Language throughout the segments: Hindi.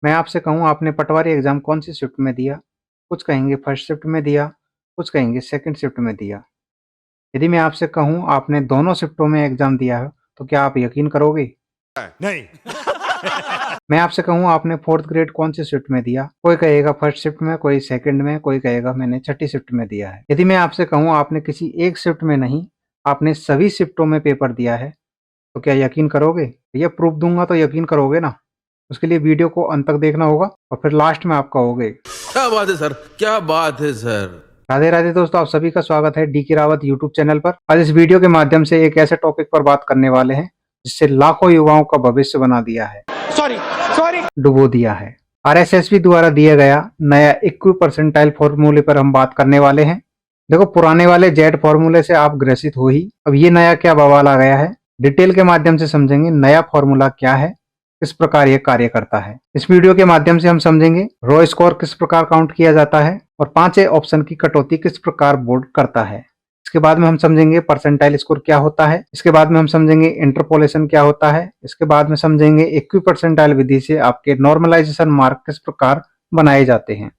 मैं आपसे कहूँ आपने पटवारी एग्जाम कौन सी शिफ्ट में दिया? कुछ कहेंगे फर्स्ट शिफ्ट में दिया, कुछ कहेंगे सेकंड शिफ्ट में दिया। यदि मैं आपसे कहूँ आपने दोनों शिफ्टों में एग्जाम दिया है, तो क्या आप यकीन करोगे? नहीं। मैं आपसे कहूँ आपने फोर्थ ग्रेड कौन सी शिफ्ट में दिया? कोई कहेगा फर्स्ट शिफ्ट में, कोई सेकंड में, कोई कहेगा मैंने छठी शिफ्ट में दिया है। यदि मैं आपसे कहूँ आपने किसी एक शिफ्ट में नहीं, आपने सभी शिफ्टों में पेपर दिया है, तो क्या यकीन करोगे? भैया प्रूफ दूंगा तो यकीन करोगे ना। उसके लिए वीडियो को अंत तक देखना होगा और फिर लास्ट में आप कहोगे। क्या बात है सर, क्या बात है सर। राधे राधे दोस्तों, आप सभी का स्वागत है डी.के. रावत यूट्यूब चैनल पर। आज इस वीडियो के माध्यम से एक ऐसे टॉपिक पर बात करने वाले हैं जिससे लाखों युवाओं का भविष्य बना दिया है, डुबो दिया है। आरएसएसबी द्वारा दिया गया नया इक्वी परसेंटाइल फॉर्मूले पर हम बात करने वाले हैं। देखो, पुराने वाले जेड फॉर्मूले से आप ग्रसित हो ही, अब ये नया क्या बवाल आ गया है, डिटेल के माध्यम से समझेंगे नया फॉर्मूला क्या है, किस प्रकार यह कार्य करता है। इस वीडियो के माध्यम से हम समझेंगे रॉ स्कोर किस प्रकार काउंट किया जाता है और 5 ऑप्शन की कटौती किस प्रकार बोर्ड करता है। इसके बाद में हम समझेंगे परसेंटाइल स्कोर क्या होता है। इसके बाद में हम समझेंगे इंटरपोलेशन क्या होता है। इसके बाद में समझेंगे इक्वी परसेंटाइल विधि से आपके नॉर्मलाइजेशन मार्क किस प्रकार बनाए जाते हैं।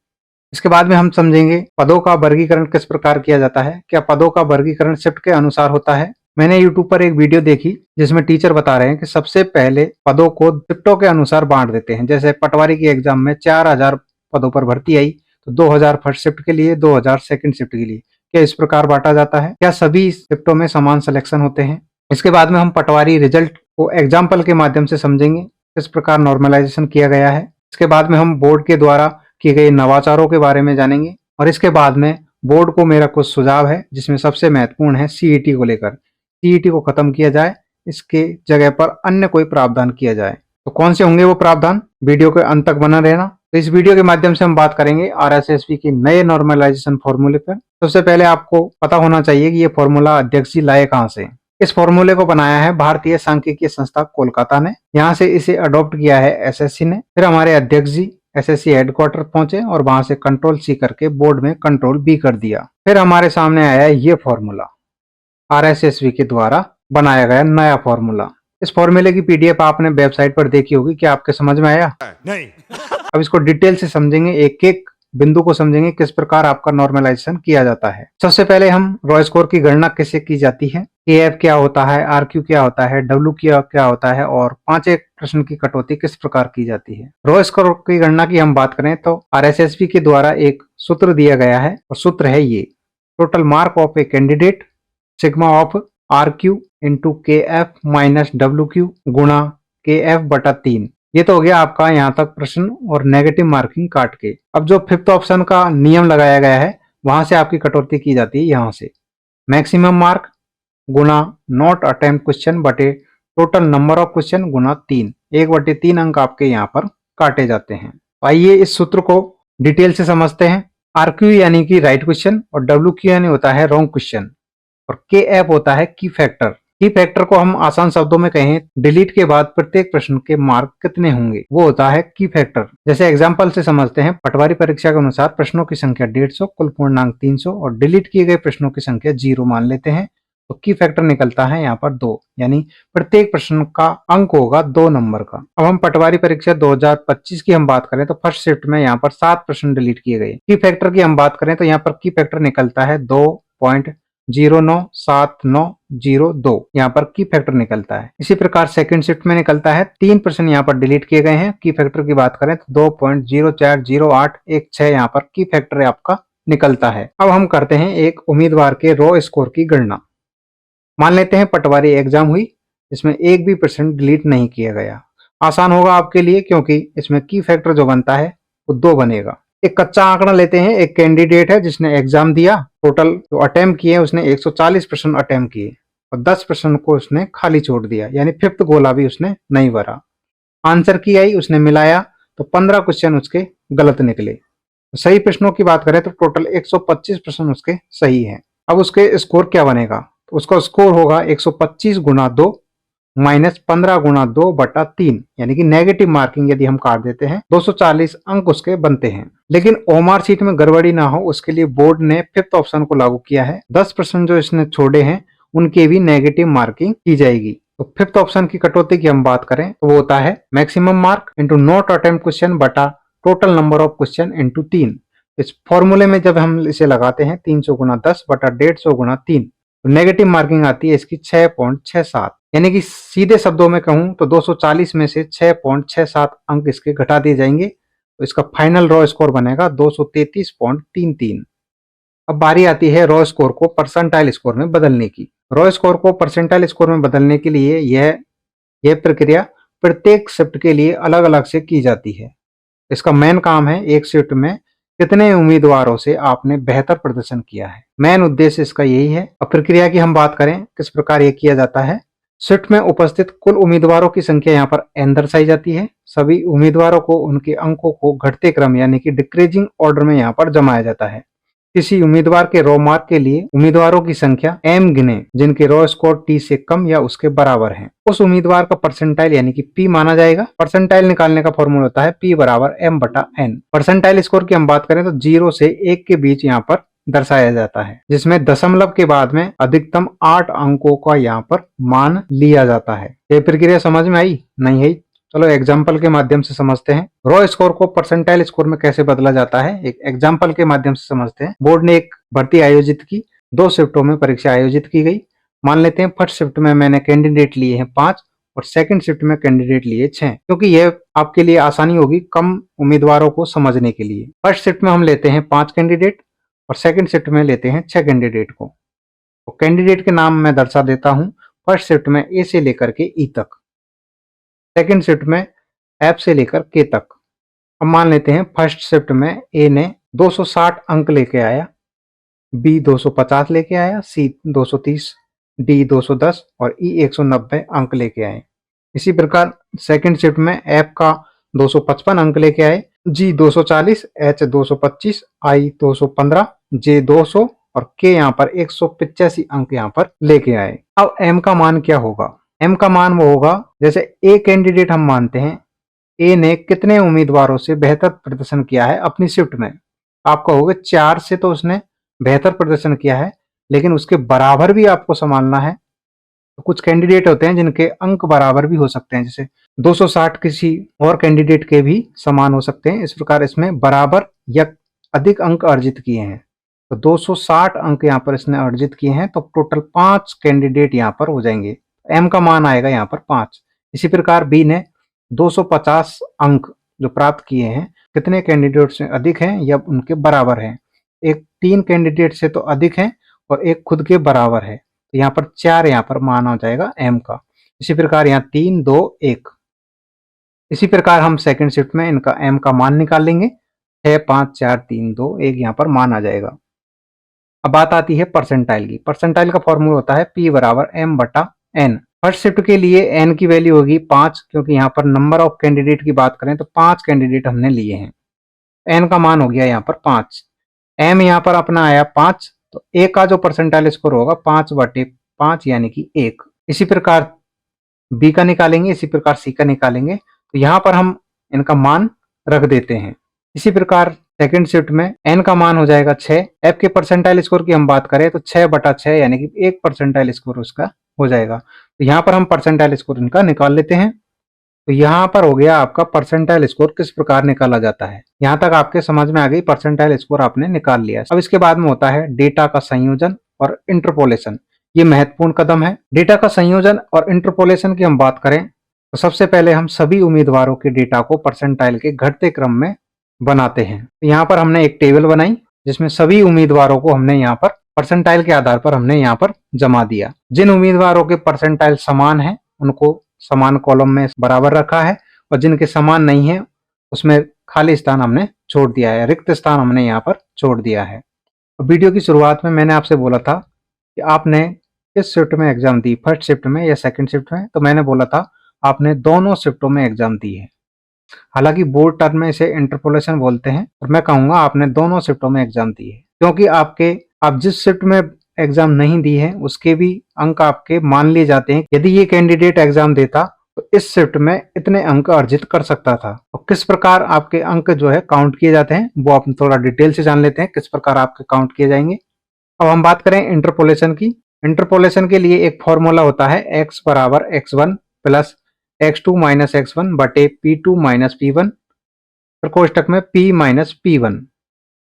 इसके बाद में हम समझेंगे पदों का वर्गीकरण किस प्रकार किया जाता है। क्या पदों का वर्गीकरण शिफ्ट के अनुसार होता है? मैंने YouTube पर एक वीडियो देखी जिसमें टीचर बता रहे हैं कि सबसे पहले पदों को शिफ्टों के अनुसार बांट देते हैं। जैसे पटवारी की एग्जाम में 4000 पदों पर भर्ती आई, तो 2000 फर्स्ट शिफ्ट के लिए, 2000 सेकंड शिफ्ट के लिए। क्या इस प्रकार बांटा जाता है? क्या सभी शिफ्टों में समान सिलेक्शन होते हैं? इसके बाद में हम पटवारी रिजल्ट को एग्जाम्पल के माध्यम से समझेंगे किस प्रकार नॉर्मलाइजेशन किया गया है। इसके बाद में हम बोर्ड के द्वारा किए गए नवाचारों के बारे में जानेंगे और इसके बाद में बोर्ड को मेरा कुछ सुझाव है जिसमें सबसे महत्वपूर्ण है सीईटी को लेकर। सीईटी को खत्म किया जाए, इसके जगह पर अन्य कोई प्रावधान किया जाए। तो कौन से होंगे वो प्रावधान? वीडियो के अंत तक बना रहना। तो इस वीडियो के माध्यम से हम बात करेंगे आरएसएसबी के नए नॉर्मलाइजेशन फॉर्मूले पर। सबसे पहले आपको पता होना चाहिए कि ये फॉर्मूला अध्यक्ष जी लाए कहां से। इस फॉर्मूले को बनाया है भारतीय सांख्यिकीय संस्था कोलकाता ने। यहाँ से इसे अडॉप्ट किया है एसएससी ने। फिर हमारे अध्यक्ष जी एसएससी हेडक्वार्टर पहुंचे और वहां से कंट्रोल सी करके बोर्ड में कंट्रोल बी कर दिया। फिर हमारे सामने आया ये फॉर्मूला, आरएसएसबी के द्वारा बनाया गया नया फॉर्मूला। इस फॉर्मूले की पीडीएफ आपने वेबसाइट पर देखी होगी। क्या आपके समझ में आया? नहीं। अब इसको डिटेल से समझेंगे, एक एक बिंदु को समझेंगे किस प्रकार आपका नॉर्मलाइजेशन किया जाता है। सबसे पहले हम रॉ स्कोर की गणना कैसे की जाती है, केएफ क्या होता है, आरक्यू क्या होता है, डब्ल्यू क्या होता है और 5 एक प्रश्न की कटौती किस प्रकार की जाती है। रॉ स्कोर की गणना की हम बात करें तो आरएसएसबी के द्वारा एक सूत्र दिया गया है और सूत्र है ये: total mark of a candidate sigma of R Q into K F minus W Q गुणा के एफ बटा 3। ये तो हो गया आपका यहाँ तक प्रश्न और नेगेटिव मार्किंग काट के। अब जो फिफ्थ ऑप्शन का नियम लगाया गया है वहां से आपकी कटौती की जाती है। यहाँ से मैक्सिमम मार्क गुणा नॉट अटेम्प्ट क्वेश्चन बटे टोटल नंबर ऑफ क्वेश्चन गुणा 3, 1/3 अंक आपके यहाँ पर काटे जाते हैं। आइए इस सूत्र को डिटेल से समझते हैं। आर क्यू यानी कि राइट क्वेश्चन और डब्ल्यू क्यू यानी होता है रॉन्ग क्वेश्चन और के एफ होता है की फैक्टर। की फैक्टर को हम आसान शब्दों में कहें, डिलीट के बाद प्रत्येक प्रश्न के मार्क कितने होंगे, वो होता है की फैक्टर। जैसे एग्जांपल से समझते हैं, पटवारी परीक्षा के अनुसार प्रश्नों की संख्या 150, कुल पूर्णांक 300 और डिलीट किए गए प्रश्नों की संख्या 0 मान लेते हैं, तो की फैक्टर निकलता है यहाँ पर 2, यानी प्रत्येक प्रश्न का अंक होगा 2 नंबर का। अब हम पटवारी परीक्षा 2025 की हम बात करें तो फर्स्ट शिफ्ट में यहाँ पर 7 प्रश्न डिलीट किए गए। की फैक्टर की हम बात करें तो यहाँ पर की फैक्टर निकलता है 2.097902, यहाँ पर की फैक्टर निकलता है। इसी प्रकार सेकंड शिफ्ट में निकलता है 3 प्रश्न यहाँ पर डिलीट किए गए हैं। की फैक्टर की बात करें तो 2.040816 यहाँ पर की फैक्टर आपका निकलता है। अब हम करते हैं एक उम्मीदवार के रॉ स्कोर की गणना। मान लेते हैं पटवारी एग्जाम हुई जिसमें एक भी प्रश्न डिलीट नहीं किया गया। आसान होगा आपके लिए क्योंकि इसमें की फैक्टर जो बनता है वो 2 बनेगा। एक कच्चा आंकड़ा लेते हैं, एक कैंडिडेट है जिसने एग्जाम दिया, टोटल जो अटेम्प्ट किए उसने 140 प्रश्न अटेम्प्ट किए और 10 प्रश्न को उसने खाली छोड़ दिया, यानी फिफ्थ गोला भी उसने नहीं भरा। आंसर की आई, उसने मिलाया तो 15 क्वेश्चन उसके गलत निकले। तो सही प्रश्नों की बात करें तो टोटल 125 प्रश्न उसके सही हैं। अब उसके स्कोर क्या बनेगा, तो उसका स्कोर होगा 125 गुना 2 माइनस 15 गुना 2 बटा 3, यानी कि नेगेटिव मार्किंग यदि हम काट देते हैं 240 अंक उसके बनते हैं। लेकिन ओमार सीट में गड़बड़ी ना हो उसके लिए बोर्ड ने फिफ्थ ऑप्शन को लागू किया है। 10 प्रश्न जो इसने छोड़े हैं उनके भी नेगेटिव मार्किंग की जाएगी। तो फिफ्थ ऑप्शन की कटौती की हम बात करें तो वो होता है maximum mark into not attempt question बटा total number of question into 3। इस फॉर्मूले में जब हम इसे लगाते हैं 300 गुना 10 बटा 150 गुना 3, तो नेगेटिव मार्किंग आती है इसकी 6.67। यानी कि सीधे शब्दों में कहूं तो 240 में से 6.67 अंक इसके घटा दिए जाएंगे, तो इसका फाइनल रॉ स्कोर बनेगा 233.33। अब बारी आती है रॉ स्कोर को परसेंटाइल स्कोर में बदलने की। रॉ स्कोर को परसेंटाइल स्कोर में बदलने के लिए यह प्रक्रिया प्रत्येक शिफ्ट के लिए अलग अलग से की जाती है। इसका मेन काम है एक शिफ्ट में कितने उम्मीदवारों से आपने बेहतर प्रदर्शन किया है। मेन उद्देश्य इसका यही है। अब प्रक्रिया की हम बात करें किस प्रकार यह किया जाता है। शिफ्ट में उपस्थित कुल उम्मीदवारों की संख्या यहाँ पर n दर्शाई जाती है। सभी उम्मीदवारों को उनके अंकों को घटते क्रम यानी कि डिक्रीजिंग ऑर्डर में यहाँ पर जमाया जाता है। किसी उम्मीदवार के रॉ मार्क के लिए उम्मीदवारों की संख्या m गिने जिनके रॉ स्कोर t से कम या उसके बराबर है, उस उम्मीदवार का परसेंटाइल यानी कि p माना जाएगा। परसेंटाइल निकालने का फॉर्मूला होता है p बराबर m बटा n। परसेंटाइल स्कोर की हम बात करें तो 0 से 1 के बीच यहाँ पर दर्शाया जाता है, जिसमें दशमलव के बाद में अधिकतम 8 अंकों का यहाँ पर मान लिया जाता है। ये प्रक्रिया समझ में आई? नहीं आई? चलो एग्जाम्पल के माध्यम से समझते हैं रॉ स्कोर को परसेंटाइल स्कोर में कैसे बदला जाता है। एक एग्जाम्पल के माध्यम से समझते हैं। बोर्ड ने एक भर्ती आयोजित की, 2 शिफ्टों में परीक्षा आयोजित की गई। मान लेते हैं फर्स्ट शिफ्ट में मैंने कैंडिडेट लिए हैं 5 और सेकंड शिफ्ट में कैंडिडेट लिए 6, क्योंकि यह आपके लिए आसानी होगी कम उम्मीदवारों को समझने के लिए। फर्स्ट शिफ्ट में हम लेते हैं 5 कैंडिडेट और सेकंड शिफ्ट में लेते हैं 6 कैंडिडेट को। तो कैंडिडेट के नाम मैं दर्शा देता हूं फर्स्ट शिफ्ट में ए से लेकर के ई तक, सेकंड शिफ्ट में एफ से लेकर के तक। अब मान लेते हैं फर्स्ट शिफ्ट में ए ने 260 अंक लेके आया, बी 250 लेके आया, सी 230, डी 210 और ई 190 अंक लेके आए। इसी प्रकार सेकंड शिफ्ट में एफ का 255 अंक लेके आए, जी 240, एच 225, आई 215, जे 200 और के यहाँ पर 185 अंक यहाँ पर लेके आए। अब एम का मान क्या होगा? एम का मान वो होगा, जैसे ए कैंडिडेट हम मानते हैं ए ने कितने उम्मीदवारों से बेहतर प्रदर्शन किया है अपनी शिफ्ट में। आप कहोगे 4 से तो उसने बेहतर प्रदर्शन किया है, लेकिन उसके बराबर भी आपको संभालना है। तो कुछ कैंडिडेट होते हैं जिनके अंक बराबर भी हो सकते हैं, जैसे 260 किसी और कैंडिडेट के भी समान हो सकते हैं। इस प्रकार इसमें बराबर या अधिक अंक अर्जित किए हैं, तो 260 अंक यहाँ पर इसने अर्जित किए हैं, तो टोटल 5 कैंडिडेट यहाँ पर हो जाएंगे। एम का मान आएगा यहाँ पर 5। इसी प्रकार बी ने 250 अंक जो प्राप्त किए हैं, कितने कैंडिडेट से अधिक हैं या उनके बराबर हैं? एक 3 कैंडिडेट से तो अधिक हैं और एक खुद के बराबर है, तो यहाँ पर 4 यहाँ पर मान आ जाएगा एम का। इसी प्रकार यहाँ 3, 2, 1। इसी प्रकार हम सेकंड शिफ्ट में इनका एम का मान निकाल लेंगे। 6, 5, 4, 3, 2, 1 यहाँ पर मान आ जाएगा। अब बात आती है परसेंटाइल की। परसेंटाइल का फॉर्मूला होता है p बराबर m बटा n। फर्स्ट शिफ्ट के लिए n की वैल्यू होगी 5, क्योंकि यहाँ पर नंबर ऑफ कैंडिडेट की बात करें तो 5 कैंडिडेट हमने लिए हैं, n का मान हो गया यहाँ पर 5। m यहाँ पर अपना आया 5, तो a का जो परसेंटाइल स्कोर होगा 5/5 यानी कि 1। इसी प्रकार b का निकालेंगे, इसी प्रकार c का निकालेंगे, तो यहाँ पर हम इनका मान रख देते हैं। इसी प्रकार सेकंड शिफ्ट में n का मान हो जाएगा 6। f के परसेंटाइल स्कोर की हम बात करें तो 6/6 यानी कि 1 परसेंटाइल स्कोर उसका हो जाएगा। तो यहाँ पर हम परसेंटाइल स्कोर इनका निकाल लेते हैं। तो यहाँ पर हो गया आपका परसेंटाइल स्कोर किस प्रकार निकाला जाता है। यहाँ तक आपके समझ में आ गई, परसेंटाइल स्कोर आपने निकाल लिया। अब इसके बाद में होता है डेटा का संयोजन और इंटरपोलेशन। ये महत्वपूर्ण कदम है। डेटा का संयोजन और इंटरपोलेशन की हम बात करें तो सबसे पहले हम सभी उम्मीदवारों के डेटा को परसेंटाइल के घटते क्रम में बनाते हैं। तो यहाँ पर हमने एक टेबल बनाई जिसमें सभी उम्मीदवारों को हमने यहाँ पर परसेंटाइल के आधार पर हमने यहाँ पर जमा दिया। जिन उम्मीदवारों के परसेंटाइल समान है उनको समान कॉलम में बराबर रखा है, और जिनके समान नहीं है उसमें खाली स्थान हमने छोड़ दिया है, रिक्त स्थान हमने यहाँ पर छोड़ दिया है। वीडियो की शुरुआत में मैंने आपसे बोला था कि आपने किस शिफ्ट में एग्जाम दी, फर्स्ट शिफ्ट में या सेकंड शिफ्ट में। तो मैंने बोला था आपने दोनों शिफ्टों में एग्जाम दी है। हालांकि बोर्ड टर्म में इसे इंटरपोलेशन बोलते हैं, और मैं कहूंगा आपने दोनों शिफ्टों में एग्जाम दी है, क्योंकि आप जिस शिफ्ट में एग्जाम नहीं दी है उसके भी अंक आपके मान लिए जाते हैं। यदि ये कैंडिडेट एग्जाम देता तो इस शिफ्ट में इतने अंक अर्जित कर सकता था। और किस प्रकार आपके अंक जो है काउंट किए जाते हैं वो आप थोड़ा डिटेल से जान लेते हैं, किस प्रकार आपके काउंट किए जाएंगे। अब हम बात करें इंटरपोलेशन की। इंटरपोलेशन के लिए एक फॉर्मूला होता है x बराबर x1 plus x2 minus x1 बटे p2 माइनस p1 प्रकोष्ठक में p माइनस p1।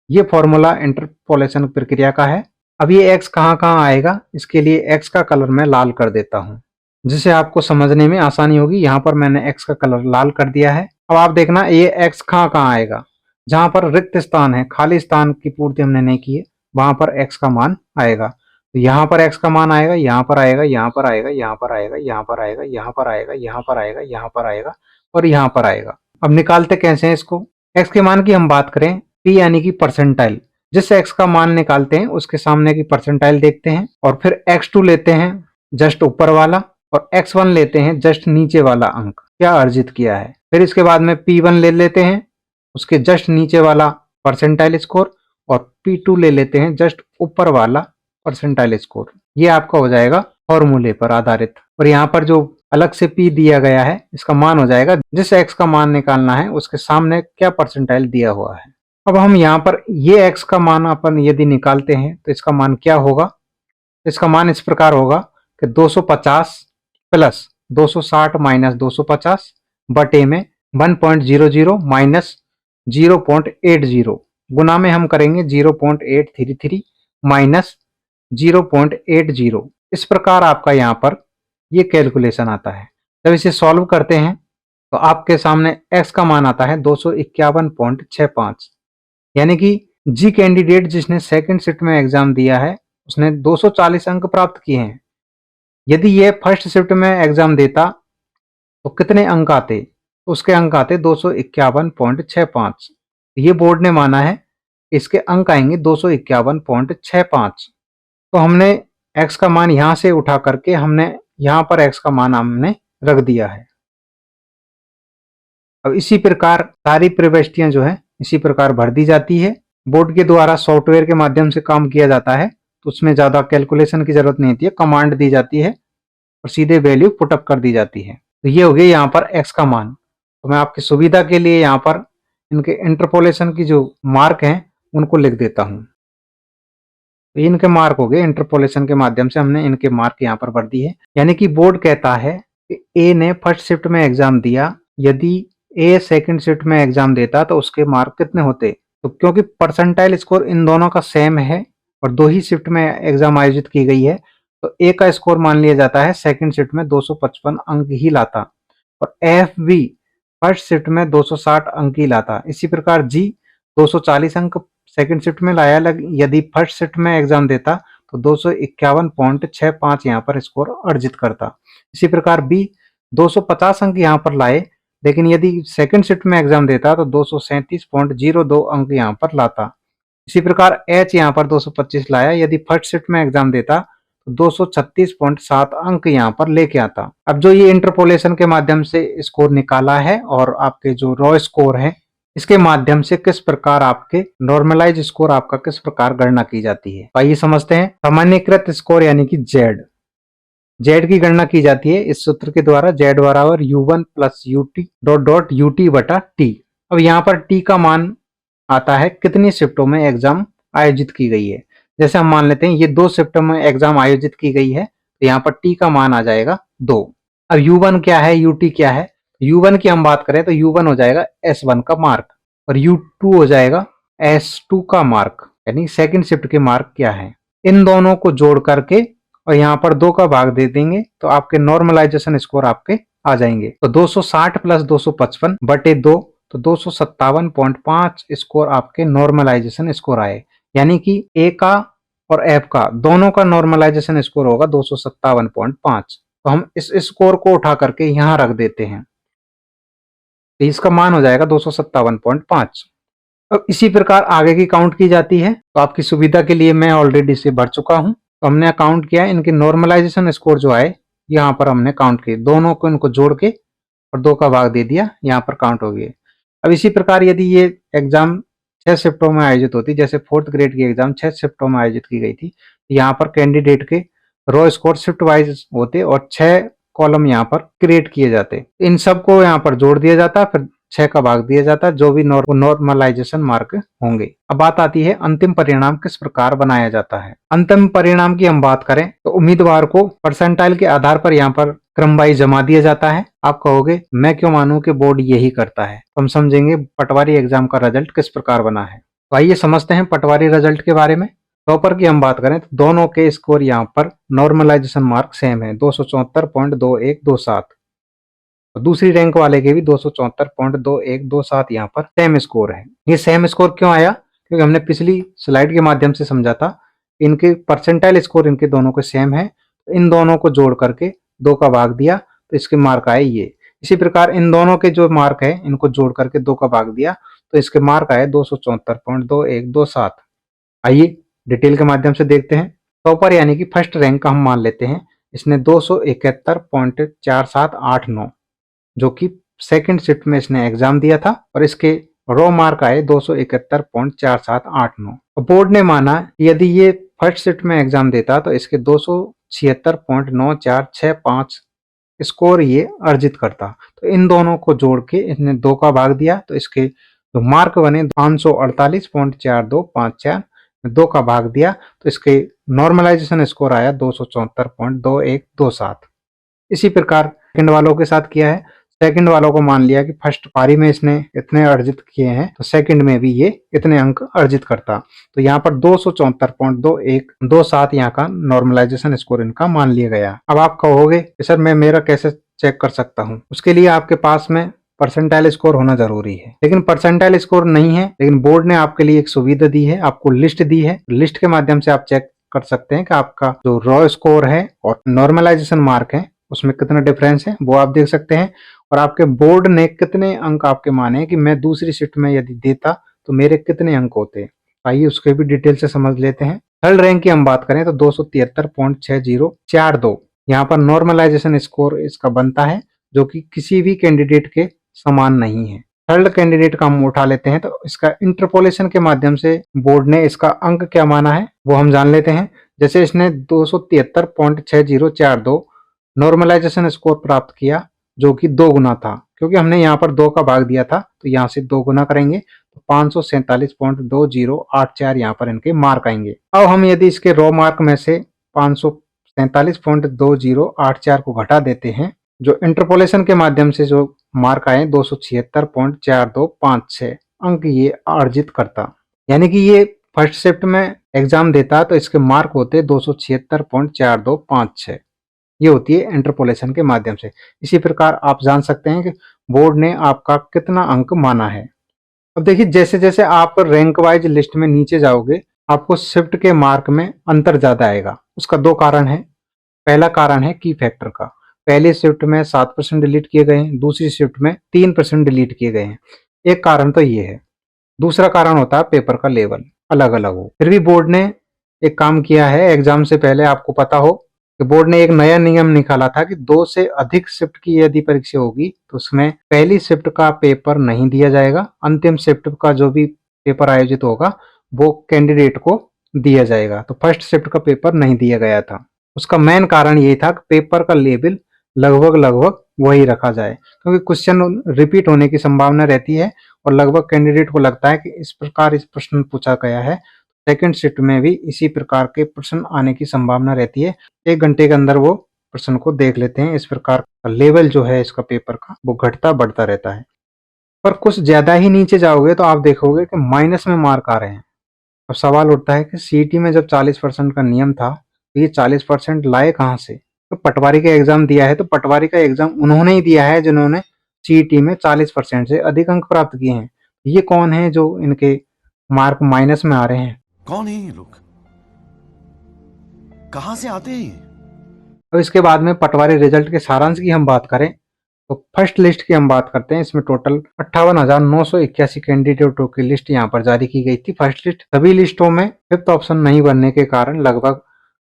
ये फॉर्मूला इंटरपोलेशन प्रक्रिया का है। अब ये x कहाँ आएगा, इसके लिए x का कलर मैं लाल कर देता हूँ जिससे आपको समझने में आसानी होगी। यहाँ पर मैंने x का कलर लाल कर दिया है। अब आप देखना ये x कहाँ आएगा, जहां पर रिक्त स्थान है, खाली स्थान की पूर्ति हमने नहीं की है, वहां पर x का मान आएगा। तो यहाँ पर x का मान आएगा, यहाँ पर आएगा, यहाँ पर आएगा, यहाँ पर आएगा, यहाँ पर आएगा, यहाँ पर आएगा, यहाँ पर आएगा, यहाँ पर आएगा और यहाँ पर आएगा। अब निकालते कैसे हैं इसको? x के मान की हम बात करें, p यानी कि परसेंटाइल, जिस x का मान निकालते हैं उसके सामने की परसेंटाइल देखते हैं और फिर x2 लेते हैं जस्ट ऊपर वाला और x1 लेते हैं जस्ट नीचे वाला अंक क्या अर्जित किया है। फिर इसके बाद में p1 ले लेते हैं, उसके जस्ट नीचे वाला परसेंटाइल स्कोर, और p2 ले लेते हैं जस्ट ऊपर वाला परसेंटाइल स्कोर। ये आपका हो जाएगा फॉर्मूले पर आधारित। और यहाँ पर जो अलग से p दिया गया है इसका मान हो जाएगा जिस x का मान निकालना है उसके सामने क्या परसेंटाइल दिया हुआ है। अब हम यहाँ पर ये x का मान अपन यदि निकालते हैं तो इसका मान क्या होगा? इसका मान इस प्रकार होगा कि 250 प्लस 260 माइनस 250 बटे में 1.00 माइनस 0.80 गुना में हम करेंगे 0.833 माइनस 0.80। इस प्रकार आपका यहाँ पर ये कैलकुलेशन आता है। जब इसे सॉल्व करते हैं तो आपके सामने x का मान आता है 251.65, यानी कि जी कैंडिडेट जिसने सेकंड शिफ्ट में एग्जाम दिया है उसने 240 अंक प्राप्त किए हैं। यदि ये फर्स्ट शिफ्ट में एग्जाम देता तो कितने अंक आते? उसके अंक आते 251.65। ये बोर्ड ने माना है इसके अंक आएंगे 251.65। तो हमने x का मान यहां से उठा करके हमने यहां पर x का मान हमने रख दिया है। अब इसी प्रकार सारी प्रविष्टियां जो है इसी प्रकार भर दी जाती है। बोर्ड के द्वारा सॉफ्टवेयर के माध्यम से काम किया जाता है तो उसमें ज्यादा कैलकुलेशन की जरूरत नहीं होती है, कमांड दी जाती है और सीधे वैल्यू पुटअप कर दी जाती है। तो ये हो गया यहाँ पर x का मान। तो मैं आपकी सुविधा के लिए यहाँ पर इनके इंटरपोलेशन की जो मार्क हैं उनको लिख देता हूँ। तो इनके मार्क हो गए, इंटरपोलेशन के माध्यम से हमने इनके मार्क यहाँ पर भर दी है। यानी कि बोर्ड कहता है कि ए ने फर्स्ट शिफ्ट में एग्जाम दिया, यदि ए सेकंड शिफ्ट में एग्जाम देता तो उसके मार्क कितने होते? तो क्योंकि परसेंटाइल स्कोर इन दोनों का सेम है और दो ही शिफ्ट में एग्जाम आयोजित की गई है तो ए का स्कोर मान लिया जाता है सेकंड शिफ्ट में 255 अंक ही लाता और एफ भी फर्स्ट शिफ्ट में 260 अंक ही लाता। इसी प्रकार जी 240 अंक सेकंड शिफ्ट में लाया, यदि फर्स्ट शिफ्ट में एग्जाम देता तो 251.65 यहाँ पर स्कोर अर्जित करता। इसी प्रकार बी 250 अंक यहाँ पर लाए, लेकिन यदि सेकंड शिफ्ट में एग्जाम देता तो 237.02 अंक यहाँ पर लाता। इसी प्रकार एच यहाँ पर 225 लाया, यदि फर्स्ट शिफ्ट में एग्जाम देता तो 236.7 अंक यहाँ पर लेके आता। अब जो ये इंटरपोलेशन के माध्यम से स्कोर निकाला है और आपके जो रॉ स्कोर है इसके माध्यम से किस प्रकार आपके नॉर्मलाइज स्कोर आपका किस प्रकार गणना की जाती है, आइए समझते हैं। सामान्यकृत स्कोर यानी कि जेड की गणना की जाती है इस सूत्र के द्वारा, जेड बराबर u1 plus UT dot UT बटा टी। अब यहाँ पर टी का मान आता है कितनी शिफ्टों में एग्जाम आयोजित की गई है। जैसे हम मान लेते हैं ये 2 शिफ्टों में एग्जाम आयोजित की गई है तो यहाँ पर टी का मान आ जाएगा 2। अब u1 क्या है, यूटी क्या है? u1 की हम बात करें तो u1 हो जाएगा s1 का मार्क और u2 हो जाएगा s2 का मार्क, यानी सेकंड शिफ्ट के मार्क क्या है। इन दोनों को जोड़ करके और यहाँ पर 2 का भाग दे देंगे तो आपके नॉर्मलाइजेशन स्कोर आपके आ जाएंगे। तो 260 प्लस 255 बटे 2 तो 257.5 स्कोर आपके नॉर्मलाइजेशन स्कोर आए। यानी कि ए का और एफ का दोनों का नॉर्मलाइजेशन स्कोर होगा 257.5। तो हम इस स्कोर को उठा करके यहाँ रख देते हैं तो इसका मान हो जाएगा 257.5। अब इसी प्रकार आगे की काउंट की जाती है। तो आपकी सुविधा के लिए मैं ऑलरेडी इसे भर चुका हूँ। तो हमने काउंट किया, इनके नॉर्मलाइजेशन स्कोर जो आए यहाँ पर हमने काउंट किए, दोनों को इनको जोड़ के और 2 का भाग दे दिया, यहाँ पर काउंट हो गए। अब इसी प्रकार यदि ये एग्जाम 6 शिफ्टों में आयोजित होती, जैसे 4th ग्रेड की एग्जाम 6 शिफ्टों में आयोजित की गई थी, यहाँ पर कैंडिडेट के रॉ स्कोर शिफ्ट वाइज होते और 6 कॉलम यहाँ पर क्रिएट किए जाते। इन सबको यहाँ पर जोड़ दिया जाता, फिर 6 का भाग दिया जाता है, जो भी नॉर्मलाइजेशन मार्क होंगे। अब बात आती है अंतिम परिणाम किस प्रकार बनाया जाता है। अंतिम परिणाम की हम बात करें तो उम्मीदवार को परसेंटाइल के आधार पर यहाँ पर क्रम वाइज जमा दिया जाता है। आप कहोगे मैं क्यों मानूं कि बोर्ड यही करता है। हम समझेंगे पटवारी एग्जाम का रिजल्ट किस प्रकार बना है। तो आइए समझते हैं पटवारी रिजल्ट के बारे में। टॉपर की हम बात करें तो दोनों के स्कोर यहाँ पर नॉर्मलाइजेशन मार्क सेम है, 274.2127। दूसरी रैंक वाले के भी 274.2127 यहाँ पर सेम स्कोर है। ये सेम स्कोर क्यों आया, क्योंकि हमने पिछली स्लाइड के माध्यम से समझा था इनके परसेंटाइल स्कोर इनके दोनों के सेम है। तो इन दोनों को जोड़ करके 2 का भाग दिया तो इसके मार्क आए ये। इसी प्रकार इन दोनों के जो मार्क है इनको जोड़ करके 2 का भाग दिया तो इसके मार्क आए 274.2127। आइए डिटेल के माध्यम से देखते हैं। टॉपर यानी कि फर्स्ट रैंक का हम मान लेते हैं, इसने 271.4789 जो कि सेकंड शिफ्ट में इसने एग्जाम दिया था और इसके रो मार्क आए 271.4789। बोर्ड ने माना कि यदि ये फर्स्ट शिफ्ट में एग्जाम देता तो इसके 276.9465 स्कोर ये अर्जित करता। तो इन दोनों को जोड़ के इसने 2 का भाग दिया तो इसके जो मार्क बने 548.4254 में 2 का भाग दिया तो इसके नॉर्मलाइजेशन स्कोर आया 274.2127। इसी प्रकार सेकंड वालों के साथ किया है। सेकंड वालों को मान लिया कि फर्स्ट पारी में इसने इतने अर्जित किए हैं तो सेकंड में भी ये इतने अंक अर्जित करता। तो यहाँ पर 274.2127 यहाँ का नॉर्मलाइजेशन स्कोर इनका मान लिया गया। अब आप कहोगे कि सर मैं मेरा कैसे चेक कर सकता हूँ। उसके लिए आपके पास में परसेंटाइल स्कोर होना जरूरी है, लेकिन परसेंटाइल स्कोर नहीं है। लेकिन बोर्ड ने आपके लिए एक सुविधा दी है, आपको लिस्ट दी है। लिस्ट के माध्यम से आप चेक कर सकते हैं कि आपका जो रॉ स्कोर है और नॉर्मलाइजेशन मार्क है उसमें कितना डिफरेंस है वो आप देख सकते हैं। और आपके बोर्ड ने कितने अंक आपके माने कि मैं दूसरी शिफ्ट में यदि देता तो मेरे कितने अंक होते। आइए उसके भी डिटेल से समझ लेते हैं। थर्ड रैंक की हम बात करें तो 273.6042 यहाँ पर नॉर्मलाइजेशन स्कोर इसका बनता है, जो कि किसी भी कैंडिडेट के समान नहीं है। थर्ड कैंडिडेट का हम उठा लेते हैं तो इसका इंटरपोलेशन के माध्यम से बोर्ड ने इसका अंक क्या माना है वो हम जान लेते हैं। जैसे इसने 273.6042 नॉर्मलाइजेशन स्कोर प्राप्त किया जो कि 2 गुना था, क्योंकि हमने यहाँ पर 2 का भाग दिया था तो यहाँ से 2 गुना करेंगे तो 547.2084 यहाँ पर इनके मार्क आएंगे। अब हम यदि इसके रॉ मार्क में से 547.2084 को घटा देते हैं, जो इंटरपोलेशन के माध्यम से जो मार्क आए 276.4256 अंक ये अर्जित करता। यानी कि ये फर्स्ट शिफ्ट में एग्जाम देता तो इसके मार्क होते 276.4256। ये होती है इंटरपोलेशन के माध्यम से। इसी प्रकार आप जान सकते हैं कि बोर्ड ने आपका कितना अंक माना है। अब देखिए जैसे जैसे आप रैंक वाइज लिस्ट में नीचे जाओगे आपको शिफ्ट के मार्क में अंतर ज्यादा आएगा। उसका 2 कारण है। पहला कारण है की फैक्टर का। पहली शिफ्ट में 7% डिलीट किए गए हैं, दूसरी शिफ्ट में 3% डिलीट किए गए हैं। एक कारण तो ये है। दूसरा कारण होता है पेपर का लेवल अलग अलग हो। फिर भी बोर्ड ने एक काम किया है, एग्जाम से पहले आपको पता हो कि बोर्ड ने एक नया नियम निकाला था कि 2 से अधिक शिफ्ट की यदि परीक्षा होगी तो उसमें पहली शिफ्ट का पेपर नहीं दिया जाएगा। अंतिम शिफ्ट का जो भी पेपर आयोजित होगा वो कैंडिडेट को दिया जाएगा। तो फर्स्ट शिफ्ट का पेपर नहीं दिया गया था। उसका मेन कारण ये था कि पेपर का लेवल लगभग वही रखा जाए, क्योंकि क्वेश्चन रिपीट होने की संभावना रहती है और लगभग कैंडिडेट को लगता है कि इस प्रकार इस प्रश्न पूछा गया है, सेकंड शिफ्ट में भी इसी प्रकार के प्रश्न आने की संभावना रहती है। 1 घंटे के अंदर वो प्रश्न को देख लेते हैं। इस प्रकार का लेवल जो है इसका पेपर का वो घटता बढ़ता रहता है। पर कुछ ज्यादा ही नीचे जाओगे तो आप देखोगे कि माइनस में मार्क आ रहे हैं। अब सवाल उठता है कि सीईटी में जब 40% का नियम था तो ये 40% लाए कहाँ से। तो पटवारी का एग्जाम दिया है तो पटवारी का एग्जाम उन्होंने ही दिया है जिन्होंने सीईटी में 40% से अधिक अंक प्राप्त किए हैं। ये कौन है जो इनके मार्क माइनस में आ रहे हैं। कौन है ये लोग, कहां से आते हैं। अब इसके बाद में पटवारी रिजल्ट के सारांश की हम बात करें तो फर्स्ट लिस्ट की हम बात करते हैं। इसमें टोटल 58,981 कैंडिडेटों की लिस्ट यहाँ पर जारी की गई थी। फर्स्ट लिस्ट सभी लिस्टों में 5th ऑप्शन नहीं बनने के कारण लगभग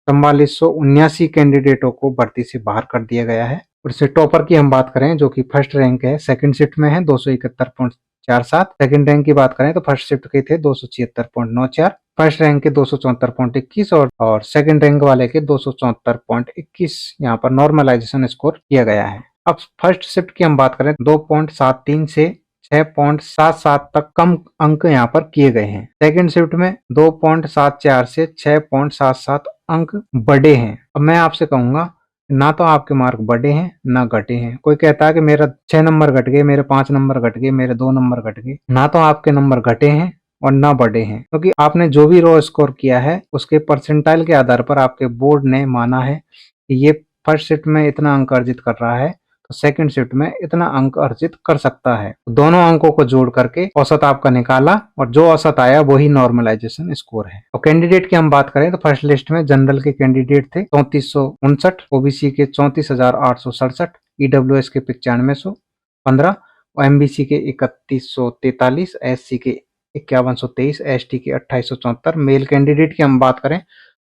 4479 कैंडिडेटों को भर्ती से बाहर कर दिया गया है। और इससे टॉपर की हम बात करें जो कि फर्स्ट रैंक है, सेकंड शिफ्ट में है 271.47। सेकंड रैंक की बात करें तो फर्स्ट शिफ्ट के थे 276.94, फर्स्ट रैंक के 274.21 और सेकंड रैंक वाले के 274.21 यहाँ पर नॉर्मलाइजेशन स्कोर किया गया है। अब फर्स्ट शिफ्ट की हम बात करें 2.73 से 6.77 तक कम अंक यहाँ पर किए गए हैं। सेकंड शिफ्ट में 2.74 से 6.77 अंक बढ़े हैं। अब मैं आपसे कहूंगा ना तो आपके मार्क बढ़े हैं ना घटे हैं। कोई कहता है कि मेरा 6 नंबर घट गए, मेरे 5 नंबर घट गए, मेरे 2 नंबर घट गए। ना तो आपके नंबर घटे हैं और ना बढ़े हैं, क्योंकि आपने जो भी रो स्कोर किया है उसके परसेंटाइल के आधार पर आपके बोर्ड ने माना है कि ये फर्स्ट शिफ्ट में इतना अंक अर्जित कर रहा है तो सेकंड शिफ्ट में इतना अंक अर्जित कर सकता है। दोनों अंकों को जोड़ करके औसत आपका निकाला और जो औसत आया वही नॉर्मलाइजेशन स्कोर है। और कैंडिडेट की हम बात करें तो फर्स्ट लिस्ट में जनरल के कैंडिडेट थे 3459, ओबीसी के 34,867, ईडब्ल्यूएस के 9515 और एमबीसी के 3143, एससी के 5123, एसटी के 2874। मेल कैंडिडेट की हम बात करें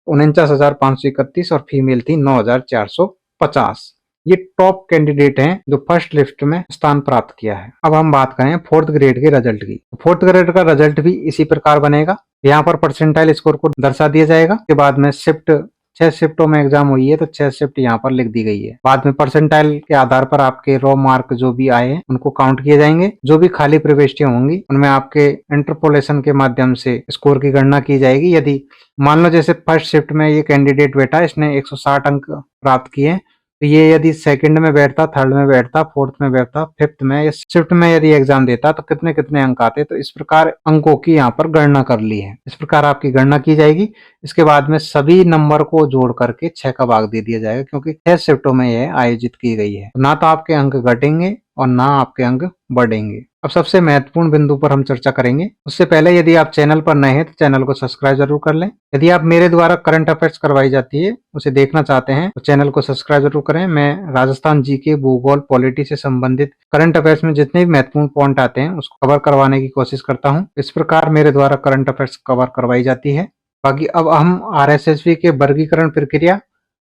49,531 और फीमेल थी 9,450। ये टॉप कैंडिडेट हैं जो फर्स्ट लिस्ट में स्थान प्राप्त किया है। अब हम बात करें फोर्थ ग्रेड के रिजल्ट की। फोर्थ ग्रेड का रिजल्ट भी इसी प्रकार बनेगा। यहाँ पर परसेंटाइल स्कोर को दर्शा दिया जाएगा। के बाद में शिफ्ट 6 शिफ्टों में एग्जाम हुई है तो 6 शिफ्ट यहाँ पर लिख दी गई है। बाद में परसेंटाइल के आधार पर आपके रो मार्क जो भी आए हैं उनको काउंट किए जाएंगे। जो भी खाली प्रविष्टियां होंगी उनमें आपके इंटरपोलेशन के माध्यम से स्कोर की गणना की जाएगी। यदि मान लो जैसे फर्स्ट शिफ्ट में ये कैंडिडेट बैठा, इसने 160 अंक प्राप्त किए, तो ये यदि सेकंड में बैठता, थर्ड में बैठता, फोर्थ में बैठता, फिफ्थ में या शिफ्ट में यदि एग्जाम देता तो कितने कितने अंक आते। तो इस प्रकार अंकों की यहाँ पर गणना कर ली है। इस प्रकार आपकी गणना की जाएगी। इसके बाद में सभी नंबर को जोड़ करके 6 का भाग दे दिया जाएगा, क्योंकि 6 शिफ्टों में यह आयोजित की गई है। ना तो आपके अंक घटेंगे और ना आपके अंक बढ़ेंगे। अब सबसे महत्वपूर्ण बिंदु पर हम चर्चा करेंगे। उससे पहले यदि आप चैनल पर नए हैं तो चैनल को सब्सक्राइब जरूर कर लें। यदि आप मेरे द्वारा करंट अफेयर्स करवाई जाती है उसे देखना चाहते हैं तो चैनल को सब्सक्राइब जरूर करें। मैं राजस्थान जीके, भूगोल, पॉलिटी से संबंधित करंट अफेयर्स में जितने भी महत्वपूर्ण पॉइंट आते हैं उसको कवर करवाने की कोशिश करता हूँ। इस प्रकार मेरे द्वारा करंट अफेयर्स कवर करवाई जाती है। बाकी अब हम आरएसएसबी के वर्गीकरण प्रक्रिया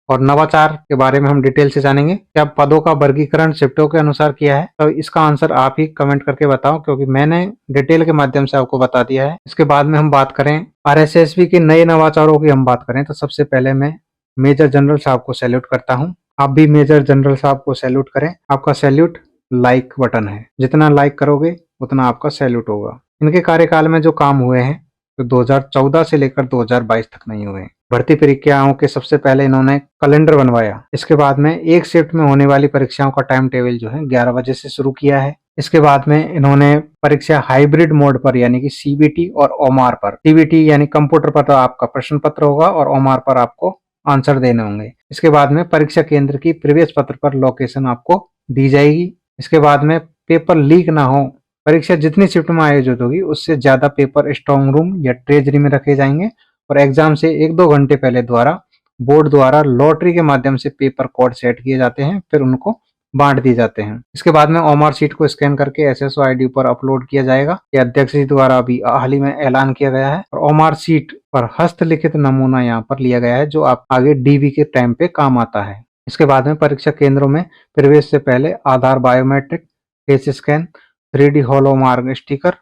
और नवाचार के बारे में हम डिटेल से जानेंगे। क्या पदों का वर्गीकरण शिफ्टों के अनुसार किया है? तो इसका आंसर आप ही कमेंट करके बताओ, क्योंकि मैंने डिटेल के माध्यम से आपको बता दिया है। इसके बाद में हम बात करें आरएसएसबी के नए नवाचारों की हम बात करें तो सबसे पहले मैं मेजर जनरल साहब को सैल्यूट करता हूँ। आप भी मेजर जनरल साहब को सैल्यूट करें। आपका सैल्यूट लाइक बटन है, जितना लाइक करोगे उतना आपका सैल्यूट होगा। इनके कार्यकाल में जो काम हुए हैं तो 2014 से लेकर 2022 तक नहीं हुए। भर्ती परीक्षाओं के सबसे पहले इन्होंने कैलेंडर बनवाया। इसके बाद में एक शिफ्ट में होने वाली परीक्षाओं का टाइम टेबल जो है 11 बजे से शुरू किया है। इसके बाद में इन्होंने परीक्षा हाइब्रिड मोड पर यानी कि सीबीटी और ओमार पर, सीबीटी यानी कंप्यूटर पर तो आपका प्रश्न पत्र होगा और ओमार पर आपको आंसर देने होंगे। इसके बाद में परीक्षा केंद्र की प्रवेश पत्र पर लोकेशन आपको दी जाएगी। इसके बाद में पेपर लीक ना हो, परीक्षा जितनी शिफ्ट में आयोजित होगी उससे ज्यादा पेपर स्ट्रांग रूम या ट्रेजरी में रखे जाएंगे और एग्जाम से 1-2 घंटे पहले बोर्ड द्वारा लॉटरी के माध्यम से पेपर कोड सेट किए जाते हैं, फिर उनको बांट दिए जाते हैं। इसके बाद में ओमार शीट को स्कैन करके एसएसओ आईडी पर अपलोड किया जाएगा। ये अध्यक्ष जी द्वारा अभी हाल ही में ऐलान किया गया है। और ओमार शीट पर हस्तलिखित नमूना यहाँ पर लिया गया है जो आप आगे डीबी के टाइम पे काम आता है। इसके बाद में परीक्षा केंद्रों में प्रवेश से पहले Aadhaar biometric, face scan, 3D hallmark sticker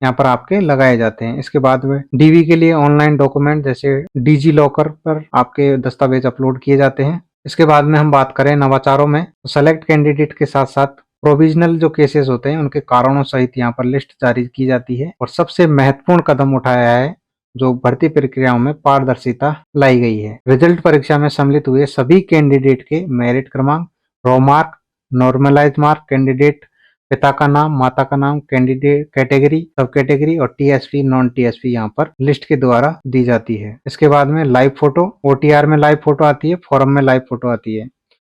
यहाँ पर आपके लगाए जाते हैं। इसके बाद में डीवी के लिए ऑनलाइन डॉक्यूमेंट जैसे डिजी लॉकर पर आपके दस्तावेज अपलोड किए जाते हैं। इसके बाद में हम बात करें नवाचारों में तो सेलेक्ट कैंडिडेट के साथ साथ प्रोविजनल जो केसेस होते हैं उनके कारणों सहित यहाँ पर लिस्ट जारी की जाती है। और सबसे महत्वपूर्ण कदम उठाया है जो भर्ती प्रक्रियाओं में पारदर्शिता लाई गई है। रिजल्ट परीक्षा में सम्मिलित हुए सभी कैंडिडेट के मेरिट क्रमांक, रो मार्क, नॉर्मलाइज मार्क, कैंडिडेट पिता का नाम, माता का नाम, कैंडिडेट कैटेगरी, सब कैटेगरी और टीएसपी नॉन टीएसपी यहाँ पर लिस्ट के द्वारा दी जाती है। इसके बाद में लाइव फोटो, ओटीआर में लाइव फोटो आती है, फॉरम में लाइव फोटो आती है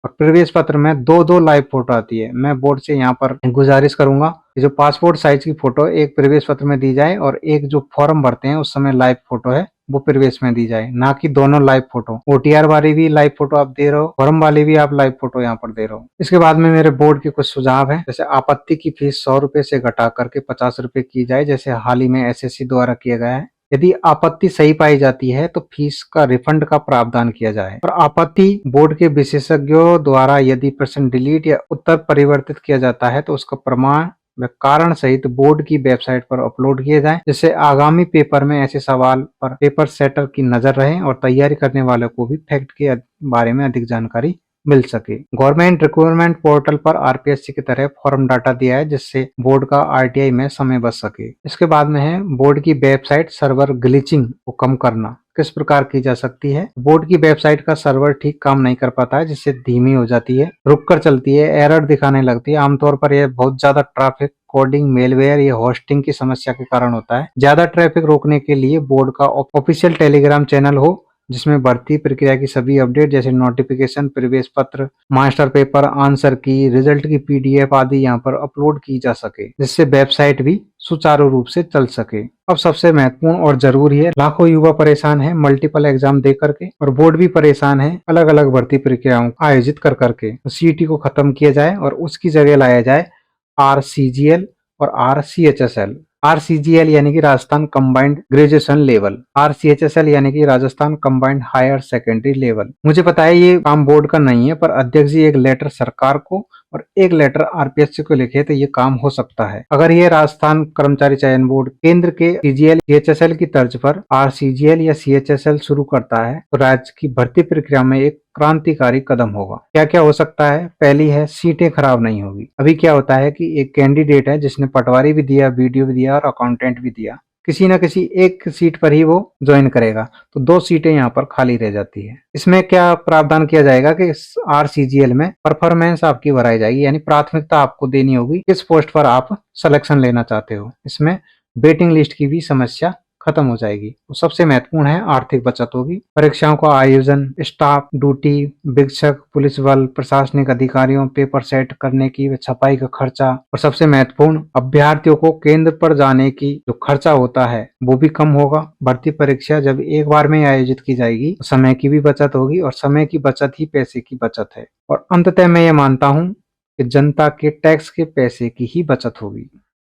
और प्रवेश पत्र में 2-2 लाइव फोटो आती है। मैं बोर्ड से यहाँ पर गुजारिश करूंगा कि जो पासपोर्ट साइज की फोटो एक प्रवेश पत्र में दी जाए और एक जो फॉर्म भरते हैं उस समय लाइव फोटो है वो प्रवेश में दी जाए, ना कि दोनों लाइव फोटो। ओटीआर वाली भी लाइव फोटो आप दे रहे हो, फॉर्म वाली भी आप लाइव फोटो यहाँ पर दे रहे हो। इसके बाद में मेरे बोर्ड के कुछ सुझाव हैं, जैसे आपत्ति की फीस 100 रुपए से घटा करके 50 रुपए की जाए, जैसे हाल ही में एसएससी द्वारा किया गया है। यदि आपत्ति सही पाई जाती है तो फीस का रिफंड का प्रावधान किया जाए। और आपत्ति बोर्ड के विशेषज्ञों द्वारा यदि प्रश्न डिलीट या उत्तर परिवर्तित किया जाता है तो उसका प्रमाण व कारण सहित बोर्ड की वेबसाइट पर अपलोड किए जाएं, जिससे आगामी पेपर में ऐसे सवाल पर पेपर सेटर की नजर रहे और तैयारी करने वालों को भी फैक्ट के बारे में अधिक जानकारी मिल सके। गवर्नमेंट रिक्रूटमेंट पोर्टल पर आरपीएससी की तरह फॉर्म डाटा दिया है जिससे बोर्ड का आरटीआई में समय बच सके। इसके बाद में है बोर्ड की वेबसाइट सर्वर ग्लिचिंग को कम करना। किस प्रकार की जा सकती है? बोर्ड की वेबसाइट का सर्वर ठीक काम नहीं कर पाता है जिससे धीमी हो जाती है, रुक कर चलती है, एरर दिखाने लगती है। आमतौर पर यह बहुत ज्यादा ट्रैफिक, कोडिंग, मेलवेयर या होस्टिंग की समस्या के कारण होता है। ज्यादा ट्रैफिक रोकने के लिए बोर्ड का ऑफिशियल टेलीग्राम चैनल हो जिसमें भर्ती प्रक्रिया की सभी अपडेट जैसे नोटिफिकेशन, प्रवेश पत्र, मास्टर पेपर, आंसर की, रिजल्ट की पीडीएफ आदि यहाँ पर अपलोड की जा सके जिससे वेबसाइट भी सुचारू रूप से चल सके। अब सबसे महत्वपूर्ण और जरूरी है, लाखों युवा परेशान है मल्टीपल एग्जाम दे करके और बोर्ड भी परेशान है अलग अलग भर्ती प्रक्रियाओं आयोजित कर करके। तो सीईटी को खत्म किया जाए और उसकी जगह लाया जाए आरसीजीएल और आरसीएचएसएल। आरसीजीएल यानी कि Rajasthan combined graduation level, RCHSL यानी कि Rajasthan combined higher secondary level. मुझे पता है ये काम बोर्ड का नहीं है, पर अध्यक्ष जी एक लेटर सरकार को और एक लेटर आरपीएससी को लिखे तो ये काम हो सकता है। अगर ये राजस्थान कर्मचारी चयन बोर्ड केंद्र के सीजीएल सीएचएसएल की तर्ज पर आरसीजीएल या सीएचएसएल शुरू करता है तो राज्य की भर्ती प्रक्रिया में एक क्रांतिकारी कदम होगा। क्या क्या हो सकता है? पहली है, सीटें खराब नहीं होगी। अभी क्या होता है कि एक कैंडिडेट है जिसने पटवारी भी दिया, वीडियो भी दिया और अकाउंटेंट भी दिया, किसी न किसी एक सीट पर ही वो ज्वाइन करेगा तो 2 सीटें यहाँ पर खाली रह जाती है। इसमें क्या प्रावधान किया जाएगा कि आरसीजीएल में परफॉर्मेंस आपकी बढ़ाई जाएगी, यानी प्राथमिकता आपको देनी होगी किस पोस्ट पर आप सिलेक्शन लेना चाहते हो। इसमें वेटिंग लिस्ट की भी समस्या खत्म हो जाएगी। तो सबसे महत्वपूर्ण है, आर्थिक बचत होगी। परीक्षाओं का आयोजन, स्टाफ ड्यूटी, शिक्षक, पुलिस बल, प्रशासनिक अधिकारियों, पेपर सेट करने की, छपाई का खर्चा और सबसे महत्वपूर्ण, अभ्यर्थियों को केंद्र पर जाने की जो खर्चा होता है वो भी कम होगा। भर्ती परीक्षा जब एक बार में आयोजित की जाएगी तो समय की भी बचत होगी और समय की बचत ही पैसे की बचत है। और अंततः मैं ये मानता हूँ कि जनता के टैक्स के पैसे की ही बचत होगी।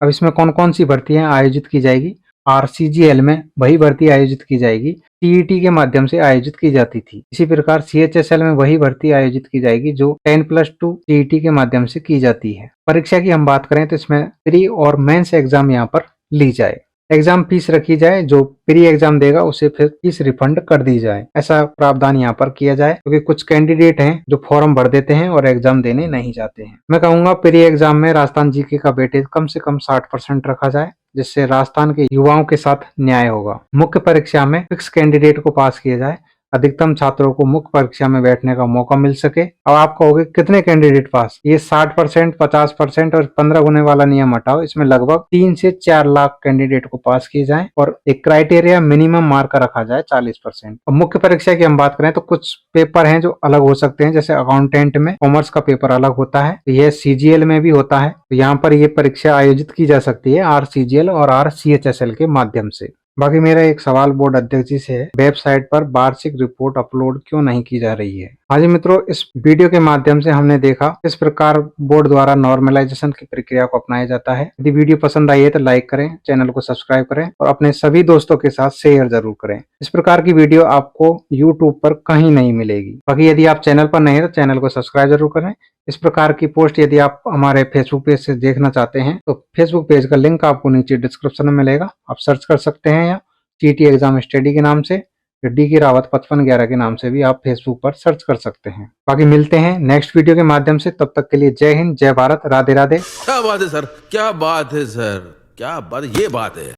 अब इसमें कौन कौन सी भर्तियां आयोजित की जाएगी? आरसीजीएल में वही भर्ती आयोजित की जाएगी टीईटी के माध्यम से आयोजित की जाती थी। इसी प्रकार सीएचएसएल में वही भर्ती आयोजित की जाएगी जो 10+2 टीईटी के माध्यम से की जाती है। परीक्षा की हम बात करें तो इसमें प्री और मेंस एग्जाम यहाँ पर ली जाए। एग्जाम फीस रखी जाए, जो प्री एग्जाम देगा उसे फिर फीस रिफंड कर दी जाए, ऐसा प्रावधान यहाँ पर किया जाए क्योंकि कुछ कैंडिडेट हैं जो फॉर्म भर देते हैं और एग्जाम देने नहीं जाते हैं। मैं कहूंगा प्री एग्जाम में राजस्थान जीके का वेटेज कम से कम 60% रखा जाए जिससे राजस्थान के युवाओं के साथ न्याय होगा। मुख्य परीक्षा में फिक्स कैंडिडेट को पास किया जाए, अधिकतम छात्रों को मुख्य परीक्षा में बैठने का मौका मिल सके। अब आप कहोगे कितने कैंडिडेट पास? ये 60%, 50% और 15 गुने वाला नियम हटाओ, इसमें लगभग 3 से 4 लाख कैंडिडेट को पास किए जाए और एक क्राइटेरिया मिनिमम मार्क रखा जाए 40%। और मुख्य परीक्षा की हम बात करें तो कुछ पेपर हैं जो अलग हो सकते हैं, जैसे अकाउंटेंट में कॉमर्स का पेपर अलग होता है, यह सीजीएल में भी होता है, तो यहाँ पर यह परीक्षा आयोजित की जा सकती है आरसीजीएल और आरसीएचएसएल के माध्यम से। बाकी मेरा एक सवाल बोर्ड अध्यक्ष जी से है, वेबसाइट पर वार्षिक रिपोर्ट अपलोड क्यों नहीं की जा रही है? हाँ जी मित्रों, इस वीडियो के माध्यम से हमने देखा किस प्रकार बोर्ड द्वारा नॉर्मलाइजेशन की प्रक्रिया को अपनाया जाता है। यदि वीडियो पसंद आई है तो लाइक करें, चैनल को सब्सक्राइब करें और अपने सभी दोस्तों के साथ शेयर जरूर करें। इस प्रकार की वीडियो आपको यूट्यूब पर कहीं नहीं मिलेगी। बाकी यदि आप चैनल पर नहीं है तो चैनल को सब्सक्राइब जरूर करें। इस प्रकार की पोस्ट यदि आप हमारे फेसबुक पेज से देखना चाहते हैं तो फेसबुक पेज का लिंक आपको नीचे डिस्क्रिप्शन में मिलेगा, आप सर्च कर सकते हैं, या टीटी एग्जाम स्टडी के नाम से, डी की रावत 5511 के नाम से भी आप फेसबुक पर सर्च कर सकते हैं। बाकी मिलते हैं नेक्स्ट वीडियो के माध्यम से, तब तक के लिए जय हिंद, जय भारत, राधे राधे। क्या बात है सर, क्या बात है सर, क्या बात, ये बात है।